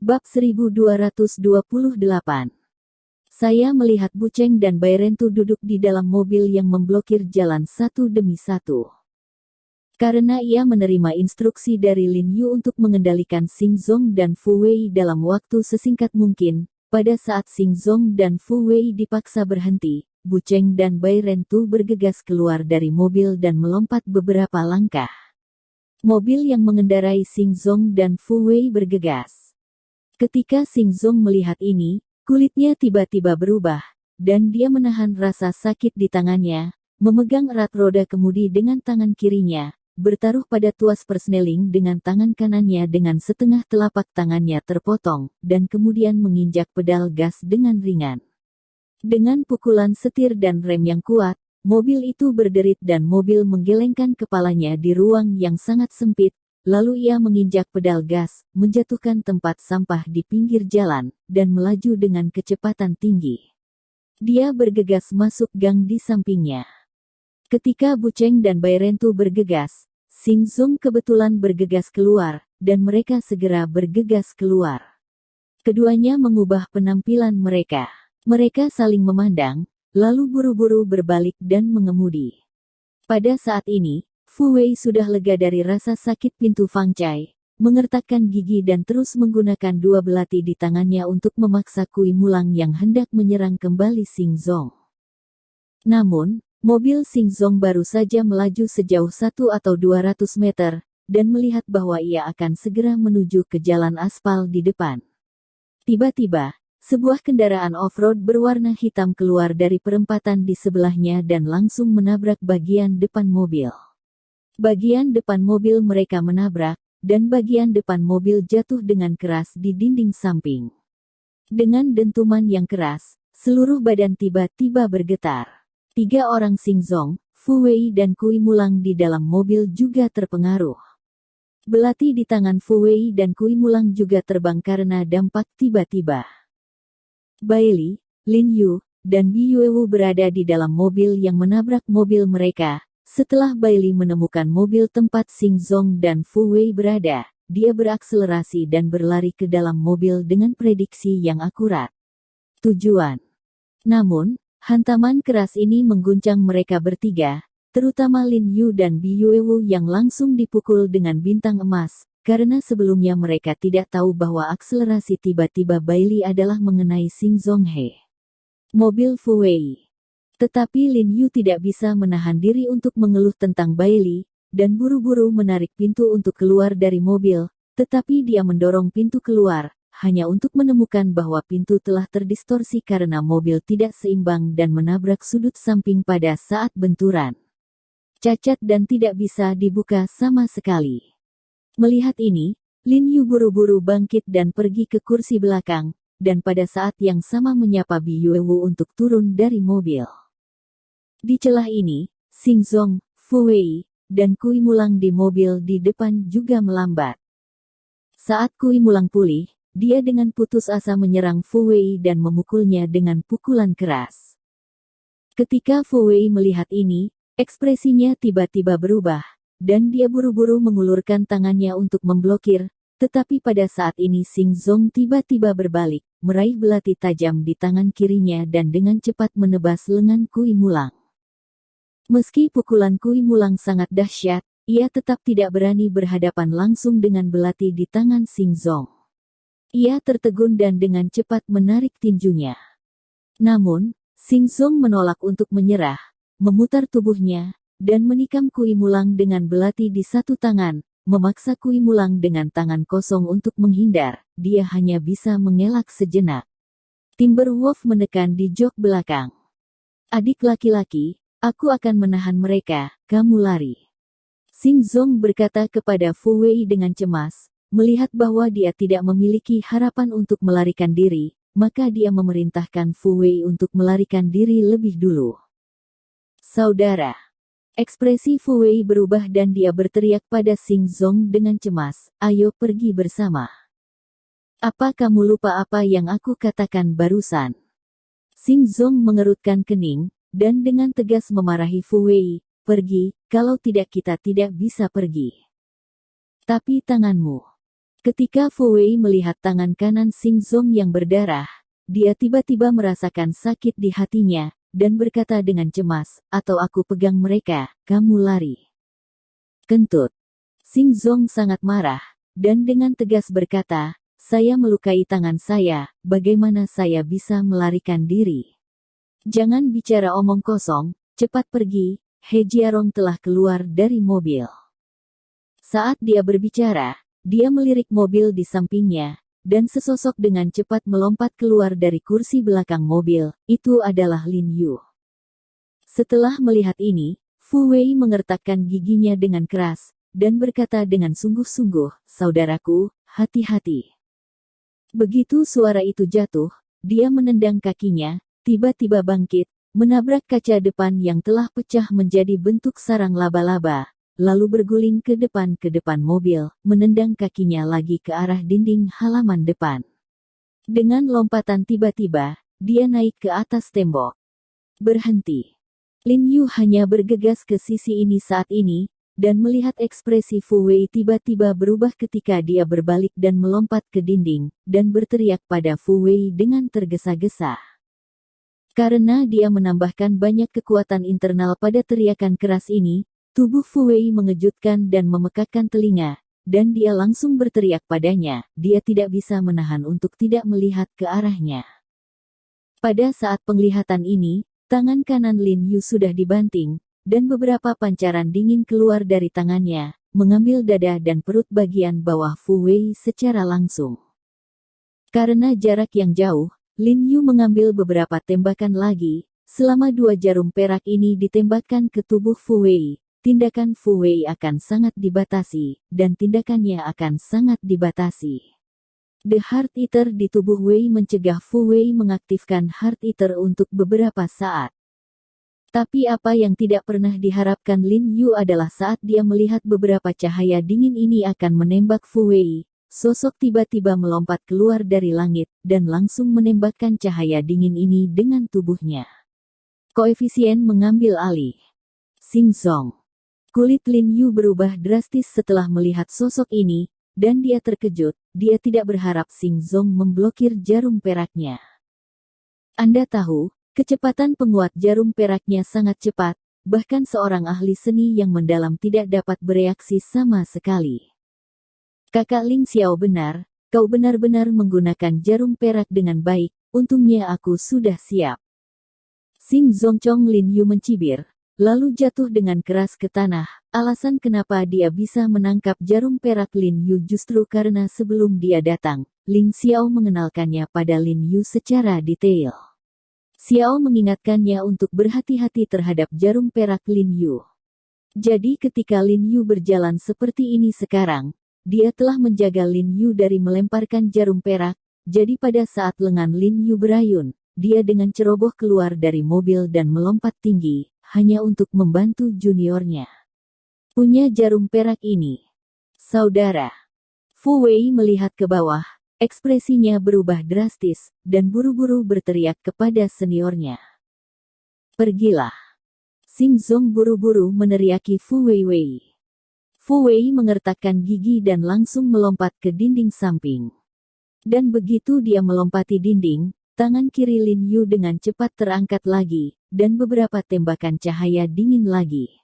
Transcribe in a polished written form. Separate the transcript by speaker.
Speaker 1: Bab 1228. Saya melihat Buceng dan Bairentu duduk di dalam mobil yang memblokir jalan satu demi satu. Karena ia menerima instruksi dari Lin Yu untuk mengendalikan Xing Zong dan Fu Wei dalam waktu sesingkat mungkin, pada saat Xing Zong dan Fu Wei dipaksa berhenti, Buceng dan Bairentu bergegas keluar dari mobil dan melompat beberapa langkah. Mobil yang mengendarai Xing Zong dan Fu Wei bergegas. Ketika Xing Zong melihat ini, kulitnya tiba-tiba berubah, dan dia menahan rasa sakit di tangannya, memegang erat roda kemudi dengan tangan kirinya, bertaruh pada tuas persneling dengan tangan kanannya dengan setengah telapak tangannya terpotong, dan kemudian menginjak pedal gas dengan ringan. Dengan pukulan setir dan rem yang kuat, mobil itu berderit dan mobil menggelengkan kepalanya di ruang yang sangat sempit. Lalu ia menginjak pedal gas, menjatuhkan tempat sampah di pinggir jalan, dan melaju dengan kecepatan tinggi. Dia bergegas masuk gang di sampingnya. Ketika Buceng dan Bairentu bergegas, Xing Zong kebetulan bergegas keluar, dan mereka segera bergegas keluar. Keduanya mengubah penampilan mereka. Mereka saling memandang, lalu buru-buru berbalik dan mengemudi. Pada saat ini, Fu Wei sudah lega dari rasa sakit pintu Fangcai, mengertakkan gigi dan terus menggunakan dua belati di tangannya untuk memaksa Kui Mulang yang hendak menyerang kembali Xing Zong. Namun, mobil Xing Zong baru saja melaju sejauh 1 atau 200 meter, dan melihat bahwa ia akan segera menuju ke jalan aspal di depan. Tiba-tiba, sebuah kendaraan off-road berwarna hitam keluar dari perempatan di sebelahnya dan langsung menabrak bagian depan mobil. Bagian depan mobil mereka menabrak, dan bagian depan mobil jatuh dengan keras di dinding samping. Dengan dentuman yang keras, seluruh badan tiba-tiba bergetar. 3 orang Xing Zong, Fu Wei dan Kui Mulang di dalam mobil juga terpengaruh. Belati di tangan Fu Wei dan Kui Mulang juga terbang karena dampak tiba-tiba. Bailey, Lin Yu, dan Bi Yuewu berada di dalam mobil yang menabrak mobil mereka. Setelah Bailey menemukan mobil tempat Xing Zong dan Fu Wei berada, dia berakselerasi dan berlari ke dalam mobil dengan prediksi yang akurat. Tujuan. Namun, hantaman keras ini mengguncang mereka bertiga, terutama Lin Yu dan Bi Yuewu yang langsung dipukul dengan bintang emas, karena sebelumnya mereka tidak tahu bahwa akselerasi tiba-tiba Bailey adalah mengenai Xing Zong He. Mobil Fu Wei. Tetapi Lin Yu tidak bisa menahan diri untuk mengeluh tentang Bailey, dan buru-buru menarik pintu untuk keluar dari mobil, tetapi dia mendorong pintu keluar, hanya untuk menemukan bahwa pintu telah terdistorsi karena mobil tidak seimbang dan menabrak sudut samping pada saat benturan. Cacat dan tidak bisa dibuka sama sekali. Melihat ini, Lin Yu buru-buru bangkit dan pergi ke kursi belakang, dan pada saat yang sama menyapa Bi Yuewu untuk turun dari mobil. Di celah ini, Xing Zong, Fu Wei, dan Kui Mulang di mobil di depan juga melambat. Saat Kui Mulang pulih, dia dengan putus asa menyerang Fu Wei dan memukulnya dengan pukulan keras. Ketika Fu Wei melihat ini, ekspresinya tiba-tiba berubah, dan dia buru-buru mengulurkan tangannya untuk memblokir, tetapi pada saat ini Xing Zong tiba-tiba berbalik, meraih belati tajam di tangan kirinya dan dengan cepat menebas lengan Kui Mulang. Meski pukulan Kui Mulang sangat dahsyat, ia tetap tidak berani berhadapan langsung dengan belati di tangan Xing Zong. Ia tertegun dan dengan cepat menarik tinjunya. Namun, Xing Zong menolak untuk menyerah, memutar tubuhnya, dan menikam Kui Mulang dengan belati di satu tangan, memaksa Kui Mulang dengan tangan kosong untuk menghindar. Dia hanya bisa mengelak sejenak. Timberwolf menekan di jok belakang. Adik laki-laki, aku akan menahan mereka, kamu lari. Xing Zong berkata kepada Fu Wei dengan cemas, melihat bahwa dia tidak memiliki harapan untuk melarikan diri, maka dia memerintahkan Fu Wei untuk melarikan diri lebih dulu. Saudara. Ekspresi Fu Wei berubah dan dia berteriak pada Xing Zong dengan cemas, ayo pergi bersama. Apa kamu lupa apa yang aku katakan barusan? Xing Zong mengerutkan kening, dan dengan tegas memarahi Fu Wei, pergi, kalau tidak kita tidak bisa pergi. Tapi tanganmu. Ketika Fu Wei melihat tangan kanan Xing Zong yang berdarah, dia tiba-tiba merasakan sakit di hatinya, dan berkata dengan cemas, "Atau aku pegang mereka, kamu lari." Kentut. Xing Zong sangat marah, dan dengan tegas berkata, "Saya melukai tangan saya, bagaimana saya bisa melarikan diri? Jangan bicara omong kosong, cepat pergi." He Jiarong telah keluar dari mobil. Saat dia berbicara, dia melirik mobil di sampingnya, dan sesosok dengan cepat melompat keluar dari kursi belakang mobil. Itu adalah Lin Yu. Setelah melihat ini, Fu Wei mengertakkan giginya dengan keras, dan berkata dengan sungguh-sungguh, "Saudaraku, hati-hati." Begitu suara itu jatuh, dia menendang kakinya, tiba-tiba bangkit, menabrak kaca depan yang telah pecah menjadi bentuk sarang laba-laba, lalu berguling ke depan mobil, menendang kakinya lagi ke arah dinding halaman depan. Dengan lompatan tiba-tiba, dia naik ke atas tembok. Berhenti. Lin Yu hanya bergegas ke sisi ini saat ini, dan melihat ekspresi Fu Wei tiba-tiba berubah ketika dia berbalik dan melompat ke dinding, dan berteriak pada Fu Wei dengan tergesa-gesa. Karena dia menambahkan banyak kekuatan internal pada teriakan keras ini, tubuh Fu Wei mengejutkan dan memekakkan telinga, dan dia langsung berteriak padanya. Dia tidak bisa menahan untuk tidak melihat ke arahnya. Pada saat penglihatan ini, tangan kanan Lin Yu sudah dibanting, dan beberapa pancaran dingin keluar dari tangannya, mengambil dada dan perut bagian bawah Fu Wei secara langsung. Karena jarak yang jauh, Lin Yu mengambil beberapa tembakan lagi. Selama 2 jarum perak ini ditembakkan ke tubuh Fu Wei, tindakan Fu Wei akan sangat dibatasi, dan tindakannya akan sangat dibatasi. The Heart Eater di tubuh Wei mencegah Fu Wei mengaktifkan Heart Eater untuk beberapa saat. Tapi apa yang tidak pernah diharapkan Lin Yu adalah saat dia melihat beberapa cahaya dingin ini akan menembak Fu Wei, sosok tiba-tiba melompat keluar dari langit, dan langsung menembakkan cahaya dingin ini dengan tubuhnya. Koefisien mengambil alih. Xing Zong. Kulit Lin Yu berubah drastis setelah melihat sosok ini, dan dia terkejut. Dia tidak berharap Xing Zong memblokir jarum peraknya. Anda tahu, kecepatan penguat jarum peraknya sangat cepat, bahkan seorang ahli seni yang mendalam tidak dapat bereaksi sama sekali. Kakak Ling Xiao benar, kau benar-benar menggunakan jarum perak dengan baik, untungnya aku sudah siap. Xing Zong Chong Lin Yu mencibir, lalu jatuh dengan keras ke tanah. Alasan kenapa dia bisa menangkap jarum perak Lin Yu justru karena sebelum dia datang, Ling Xiao mengenalkannya pada Lin Yu secara detail. Xiao mengingatkannya untuk berhati-hati terhadap jarum perak Lin Yu. Jadi ketika Lin Yu berjalan seperti ini sekarang, dia telah menjaga Lin Yu dari melemparkan jarum perak, jadi pada saat lengan Lin Yu berayun, dia dengan ceroboh keluar dari mobil dan melompat tinggi, hanya untuk membantu juniornya. Punya jarum perak ini. Saudara. Fu Wei melihat ke bawah, ekspresinya berubah drastis, dan buru-buru berteriak kepada seniornya. Pergilah. Xing Zong buru-buru meneriaki Fu Wei. Fu Wei mengertakkan gigi dan langsung melompat ke dinding samping. Dan begitu dia melompati dinding, tangan kiri Lin Yu dengan cepat terangkat lagi, dan beberapa tembakan cahaya dingin lagi